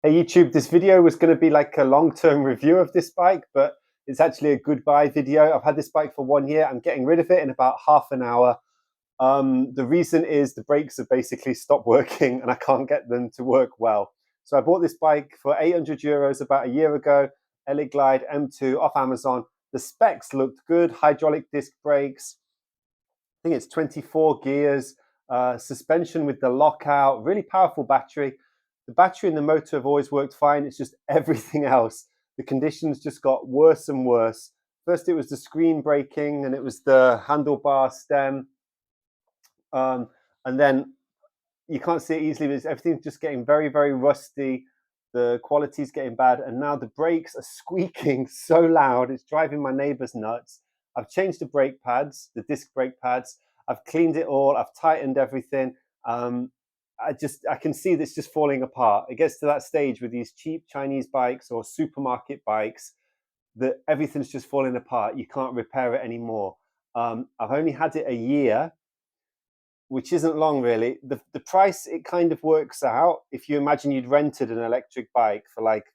Hey YouTube, this video was going to be like a long-term review of this bike, but it's actually a goodbye video. I've had this bike for 1 year. I'm getting rid of it in about half an hour. The reason is the brakes have basically stopped working and I can't get them to work well. So I bought this bike for 800 euros about a year ago, Eleglide M2 off Amazon. The specs looked good, hydraulic disc brakes. I think it's 24 gears, suspension with the lockout, really powerful battery. The battery and the motor have always worked fine. It's just everything else. The conditions just got worse and worse. First, it was the screen braking, and it was the handlebar stem. And then you can't see it easily, but everything's just getting very, very rusty. The quality's getting bad. And now the brakes are squeaking so loud. It's driving my neighbors nuts. I've changed the brake pads, the disc brake pads. I've cleaned it all. I've tightened everything. I can see this just falling apart. It gets to that stage with these cheap Chinese bikes or supermarket bikes that everything's just falling apart. You can't repair it anymore. I've only had it a year, which isn't long really. The price, it kind of works out. If you imagine you'd rented an electric bike for like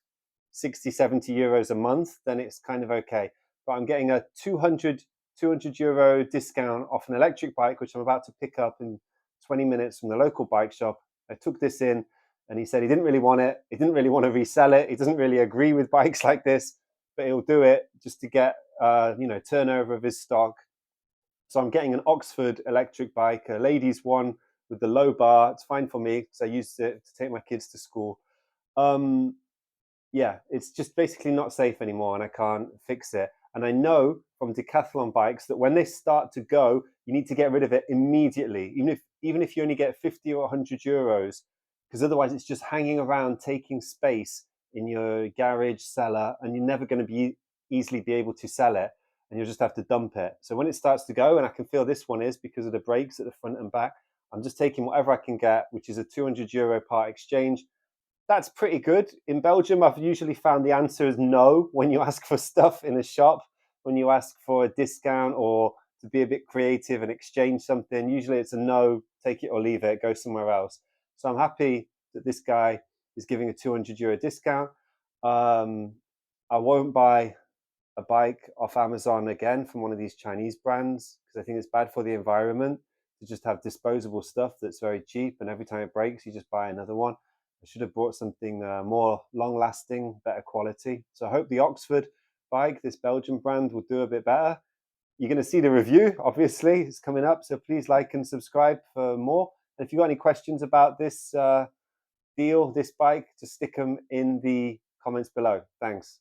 60, 70 euros a month, then it's kind of okay. But I'm getting a 200 euro discount off an electric bike, which I'm about to pick up in 20 minutes from the local bike shop. I took this in and he said he didn't really want it. He didn't really want to resell it. He doesn't really agree with bikes like this, but he'll do it just to get turnover of his stock. So I'm getting an Oxford electric bike, a ladies one with the low bar. It's fine for me because I used it to take my kids to school. Yeah, it's just basically not safe anymore and I can't fix it. And I know from decathlon bikes that when they start to go, you need to get rid of it immediately, even if you only get 50 or 100 euros, because otherwise it's just hanging around taking space in your garage cellar and you're never going to easily be able to sell it and you'll just have to dump it. So when it starts to go, and I can feel this one is because of the brakes at the front and back, I'm just taking whatever I can get, which is a 200 euro part exchange. That's pretty good. In Belgium, I've usually found the answer is no when you ask for stuff in a shop, when you ask for a discount or to be a bit creative and exchange something. Usually it's a no, take it or leave it, go somewhere else. So I'm happy that this guy is giving a 200 euro discount. I won't buy a bike off Amazon again from one of these Chinese brands because I think it's bad for the environment to just have disposable stuff that's very cheap and every time it breaks you just buy another one. I should have bought something more long-lasting, better quality. So I hope the Oxford bike, this Belgian brand, will do a bit better. You're going to see the review, obviously, it's coming up. So please like and subscribe for more. And if you've got any questions about this deal, this bike, just stick them in the comments below. Thanks.